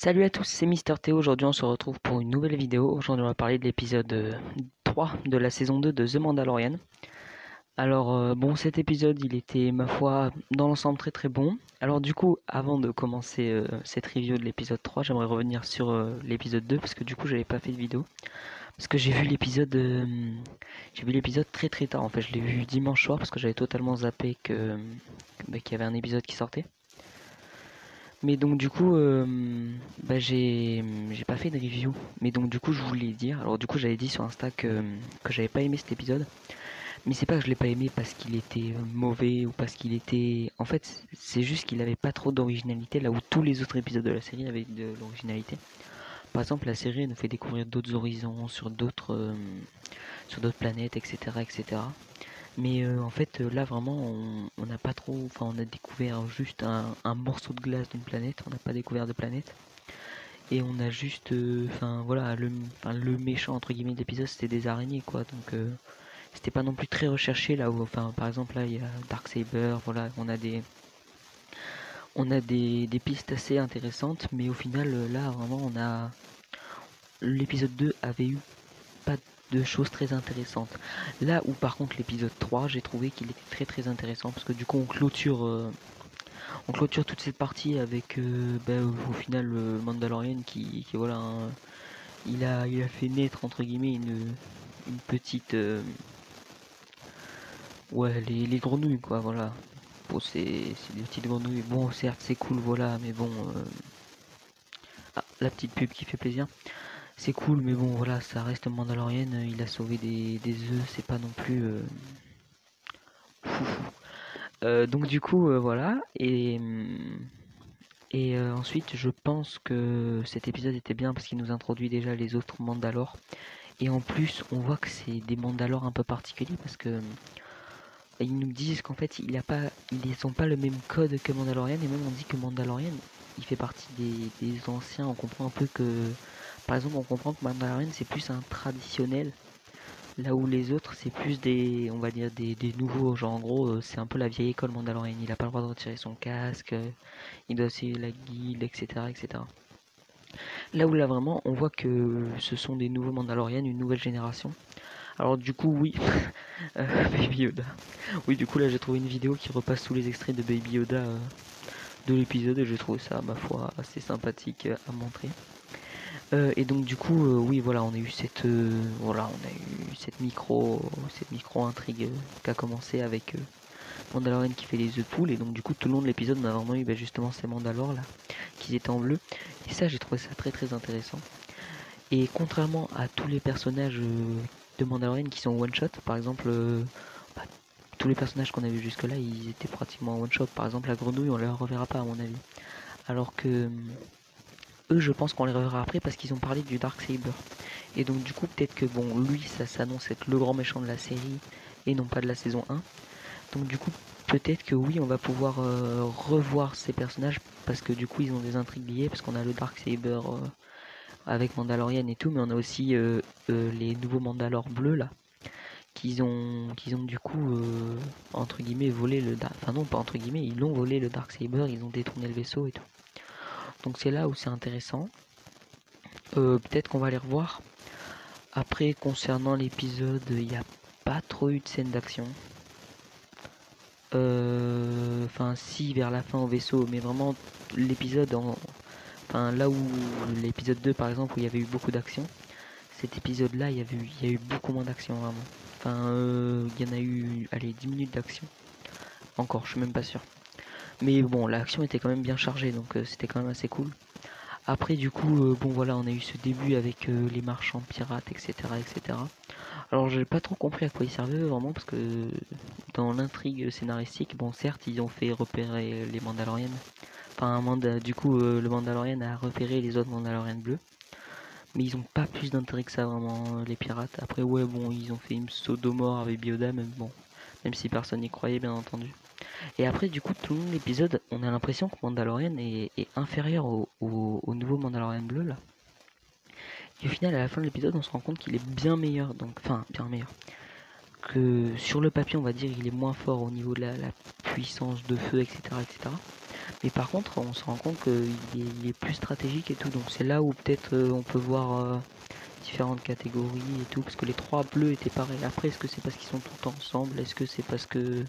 Salut à tous, c'est Mister Théo. Aujourd'hui, on se retrouve pour une nouvelle vidéo. Aujourd'hui, on va parler de l'épisode 3 de la saison 2 de The Mandalorian. Alors, bon, cet épisode, il était, ma foi, dans l'ensemble très très bon. Alors, du coup, avant de commencer cette review de l'épisode 3, j'aimerais revenir sur l'épisode 2 parce que du coup, j'avais pas fait de vidéo. Parce que j'ai vu l'épisode très très tard. En fait, je l'ai vu dimanche soir parce que j'avais totalement zappé qu'il y avait un épisode qui sortait. Mais donc du coup, j'ai pas fait de review. Mais donc du coup, je voulais dire. Alors du coup, j'avais dit sur Insta que j'avais pas aimé cet épisode. Mais c'est pas que je l'ai pas aimé parce qu'il était mauvais ou parce qu'il était. En fait, c'est juste qu'il avait pas trop d'originalité là où tous les autres épisodes de la série avaient de l'originalité. Par exemple, la série nous fait découvrir d'autres horizons sur d'autres planètes, etc., etc. Mais en fait, là vraiment, on n'a pas trop. Enfin, on a découvert juste un morceau de glace d'une planète. On n'a pas découvert de planète. Et on a juste. Enfin, voilà, le méchant entre guillemets de l'épisode, c'était des araignées, quoi. Donc, c'était pas non plus très recherché là où. Enfin, par exemple, là, il y a Darksaber. Voilà, on a des pistes assez intéressantes. Mais au final, là, vraiment, on a. L'épisode 2 avait eu pas de choses très intéressantes. Là où par contre l'épisode 3, j'ai trouvé qu'il était très très intéressant parce que du coup on clôture toute cette partie avec au final Mandalorian qui voilà il a fait naître entre guillemets une petite ouais les grenouilles quoi voilà. Bon c'est des petites grenouilles. Bon certes c'est cool voilà mais bon ah, la petite pub qui fait plaisir. C'est cool mais bon voilà ça reste Mandalorian, il a sauvé des œufs, c'est pas non plus foufou. Donc du coup voilà et ensuite je pense que cet épisode était bien parce qu'il nous introduit déjà les autres Mandalores et en plus on voit que c'est des Mandalores un peu particuliers parce que ils nous disent qu'en fait ils sont pas le même code que Mandalorian et même on dit que Mandalorian il fait partie des anciens. On comprend un peu que par exemple on comprend que Mandalorian c'est plus un traditionnel. Là où les autres, c'est plus on va dire des nouveaux. Genre, en gros, c'est un peu la vieille école mandalorienne. Il a pas le droit de retirer son casque, il doit suivre la guilde, etc., etc. Là où là vraiment, on voit que ce sont des nouveaux Mandaloriens, une nouvelle génération. Alors du coup, oui, Baby Yoda. Oui, du coup là, j'ai trouvé une vidéo qui repasse tous les extraits de Baby Yoda de l'épisode et j'ai trouvé ça, ma foi, assez sympathique à montrer. Et donc du coup, oui, voilà, on a eu cette micro intrigue qui a commencé avec Mandalorian qui fait les œufs de poule. Et donc du coup, tout le long de l'épisode, on a vraiment eu justement ces Mandalores là, qui étaient en bleu. Et ça, j'ai trouvé ça très très intéressant. Et contrairement à tous les personnages de Mandalorian qui sont one shot, par exemple, bah, tous les personnages qu'on a vus jusque là, ils étaient pratiquement one shot. Par exemple, la grenouille, on la reverra pas à mon avis. Alors que eux, je pense qu'on les reverra après parce qu'ils ont parlé du Darksaber. Et donc du coup, peut-être que bon, lui, ça s'annonce être le grand méchant de la série et non pas de la saison 1. Donc du coup, peut-être que oui, on va pouvoir revoir ces personnages parce que du coup, ils ont des intrigues liées parce qu'on a le Darksaber avec Mandalorian et tout, mais on a aussi les nouveaux Mandalores bleus là qu'ils ont du coup entre guillemets volé enfin non pas entre guillemets, ils l'ont volé le Darksaber, ils ont détourné le vaisseau et tout. Donc c'est là où c'est intéressant. Peut-être qu'on va les revoir. Après, concernant l'épisode, il n'y a pas trop eu de scène d'action. Enfin, si, vers la fin au vaisseau, mais vraiment, l'épisode, enfin, là où l'épisode 2, par exemple, où il y avait eu beaucoup d'action, cet épisode-là, il y a eu beaucoup moins d'action, vraiment. Enfin, il y en a eu, allez, 10 minutes d'action. Encore, je suis même pas sûr. Mais bon, l'action était quand même bien chargée, donc c'était quand même assez cool. Après, du coup, bon voilà, on a eu ce début avec les marchands pirates, etc., etc. Alors, j'ai pas trop compris à quoi ils servaient vraiment, parce que dans l'intrigue scénaristique, bon, certes, ils ont fait repérer les Mandaloriennes. Enfin, du coup, le Mandalorian a repéré les autres Mandaloriennes bleus. Mais ils ont pas plus d'intérêt que ça, vraiment, les pirates. Après, ouais, bon, ils ont fait une Sodomore avec Bioda, mais bon, même si personne n'y croyait, bien entendu. Et après, du coup, tout le long de l'épisode, on a l'impression que Mandalorian est inférieur au nouveau Mandalorian bleu, là. Et au final, à la fin de l'épisode, on se rend compte qu'il est bien meilleur, donc, enfin, bien meilleur. Que sur le papier, on va dire, il est moins fort au niveau de la puissance de feu, etc., etc. Mais par contre, on se rend compte qu'il est plus stratégique et tout. Donc c'est là où peut-être on peut voir différentes catégories et tout. Parce que les 3 bleus étaient pareils. Après, est-ce que c'est parce qu'ils sont tout le temps ensemble? Est-ce que c'est parce que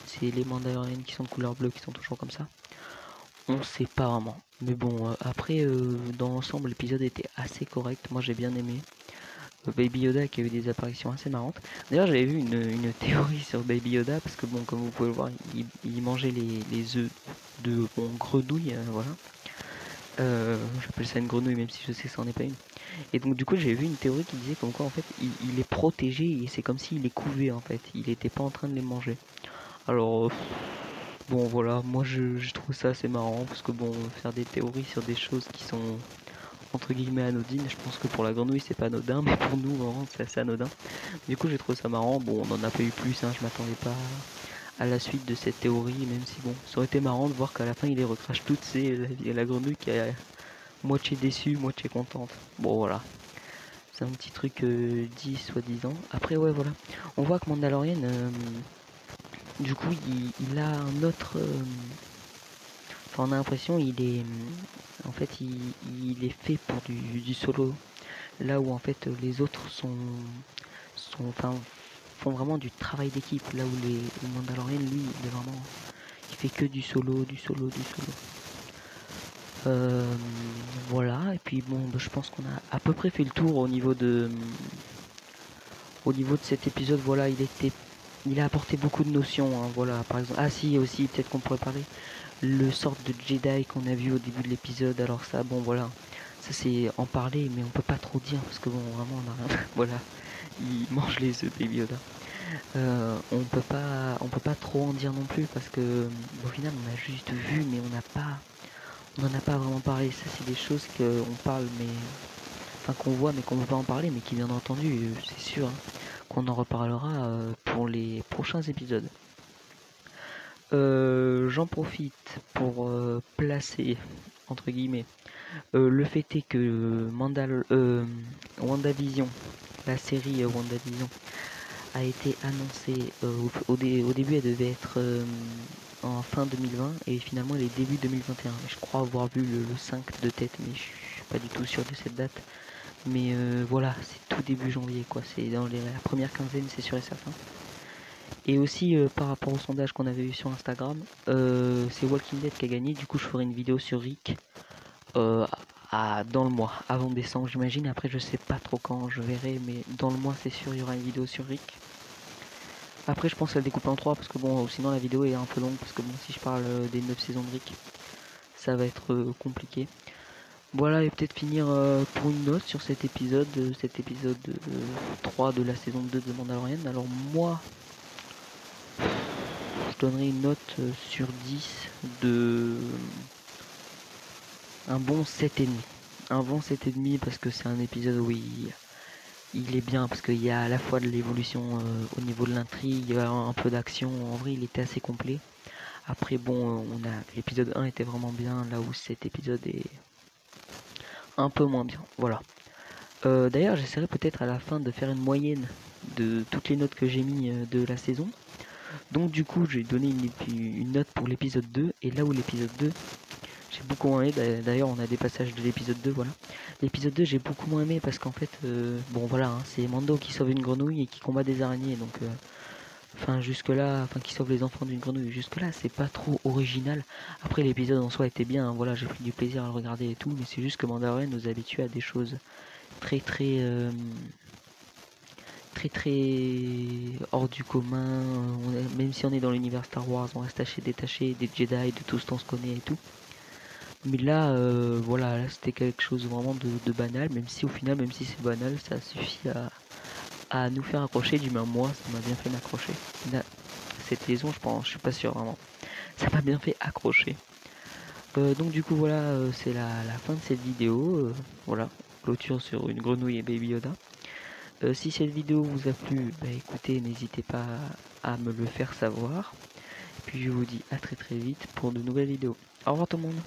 c'est les Mandaloriens qui sont de couleur bleue qui sont toujours comme ça? On sait pas vraiment. Mais bon, après, dans l'ensemble, l'épisode était assez correct. Moi, j'ai bien aimé. Baby Yoda qui a eu des apparitions assez marrantes. D'ailleurs, j'avais vu une théorie sur Baby Yoda, parce que bon, comme vous pouvez le voir, il mangeait les œufs de grenouille, voilà. J'appelle ça une grenouille, même si je sais que ça n'en est pas une. Et donc du coup, j'ai vu une théorie qui disait comme quoi en fait, il est protégé et c'est comme s'il est couvé en fait. Il n'était pas en train de les manger. Alors, bon voilà, moi je trouve ça assez marrant, parce que bon, faire des théories sur des choses qui sont entre guillemets anodines, je pense que pour la grenouille c'est pas anodin, mais pour nous vraiment c'est assez anodin. Du coup j'ai trouvé ça marrant. Bon, on en a pas eu plus, hein, je m'attendais pas à la suite de cette théorie, même si bon, ça aurait été marrant de voir qu'à la fin il les recrache toutes, c'est la grenouille qui est moitié déçue, moitié contente. Bon voilà, c'est un petit truc dit soi-disant. Après ouais voilà, on voit que Mandalorian, du coup il a un autre... Enfin, on a l'impression il est... En fait il est fait pour du solo. Là où en fait les autres enfin, font vraiment du travail d'équipe. Là où le Mandalorian lui il est vraiment... Il fait que du solo, du solo, du solo. Voilà, et puis bon, je pense qu'on a à peu près fait le tour au niveau de cet épisode. Voilà, il a apporté beaucoup de notions, hein, voilà, par exemple, ah si, aussi, peut-être qu'on pourrait parler, le sort de Jedi qu'on a vu au début de l'épisode. Alors ça, bon, voilà, ça c'est en parler, mais on peut pas trop dire, parce que bon, vraiment, on a rien, voilà, il mange les œufs, Baby Yoda. On peut pas trop en dire non plus, parce que au final, on a juste vu, mais on n'en a pas vraiment parlé. Ça, c'est des choses qu'on parle, mais enfin qu'on voit, mais qu'on ne veut pas en parler, mais qui bien entendu, c'est sûr, hein, qu'on en reparlera pour les prochains épisodes. J'en profite pour placer entre guillemets le fait est que WandaVision, la série WandaVision, a été annoncée au début. Elle devait être en fin 2020 et finalement elle est début 2021. Je crois avoir vu le 5 de tête, mais je suis pas du tout sûr de cette date. Mais voilà, c'est tout début janvier, quoi. C'est dans la première quinzaine, c'est sûr et certain. Et aussi par rapport au sondage qu'on avait eu sur Instagram, c'est Walking Dead qui a gagné. Du coup, je ferai une vidéo sur Rick dans le mois, avant décembre, j'imagine. Après, je sais pas trop quand, je verrai, mais dans le mois, c'est sûr, il y aura une vidéo sur Rick. Après, je pense à le découper en 3 parce que bon, sinon la vidéo est un peu longue, parce que bon, si je parle des 9 saisons de Rick, ça va être compliqué. Voilà, et peut-être finir pour une note sur cet épisode 3 de la saison 2 de Mandalorian. Alors moi, je donnerais une note sur 10 de un bon 7,5. Un bon 7,5 parce que c'est un épisode où il est bien, parce qu'il y a à la fois de l'évolution au niveau de l'intrigue, il y a un peu d'action. En vrai, il était assez complet. Après, bon, l'épisode 1 était vraiment bien, là où cet épisode est un peu moins bien. Voilà. D'ailleurs, j'essaierai peut-être à la fin de faire une moyenne de toutes les notes que j'ai mis de la saison. Donc du coup, j'ai donné une note pour l'épisode 2, et là où l'épisode 2, j'ai beaucoup moins aimé. D'ailleurs, on a des passages de l'épisode 2, voilà. L'épisode 2, j'ai beaucoup moins aimé parce qu'en fait, bon voilà, hein, c'est Mando qui sauve une grenouille et qui combat des araignées, donc... Enfin jusque là, enfin qui sauve les enfants d'une grenouille, jusque là c'est pas trop original. Après l'épisode en soi était bien, hein, voilà, j'ai pris du plaisir à le regarder et tout, mais c'est juste que Mandalorian nous habitue à des choses très très très très hors du commun. Même si on est dans l'univers Star Wars, on reste détaché des Jedi, de tout ce qu'on se connaît et tout. Mais là, voilà, là c'était quelque chose vraiment de banal, même si au final, même si c'est banal, ça suffit à nous faire accrocher. Du moins moi, ça m'a bien fait m'accrocher. Cette liaison, je pense, je suis pas sûr vraiment. Ça m'a bien fait accrocher. Donc du coup voilà, c'est la fin de cette vidéo. Voilà, clôture sur une grenouille et Baby Yoda. Si cette vidéo vous a plu, bah écoutez, n'hésitez pas à me le faire savoir. Puis je vous dis à très très vite pour de nouvelles vidéos. Au revoir tout le monde.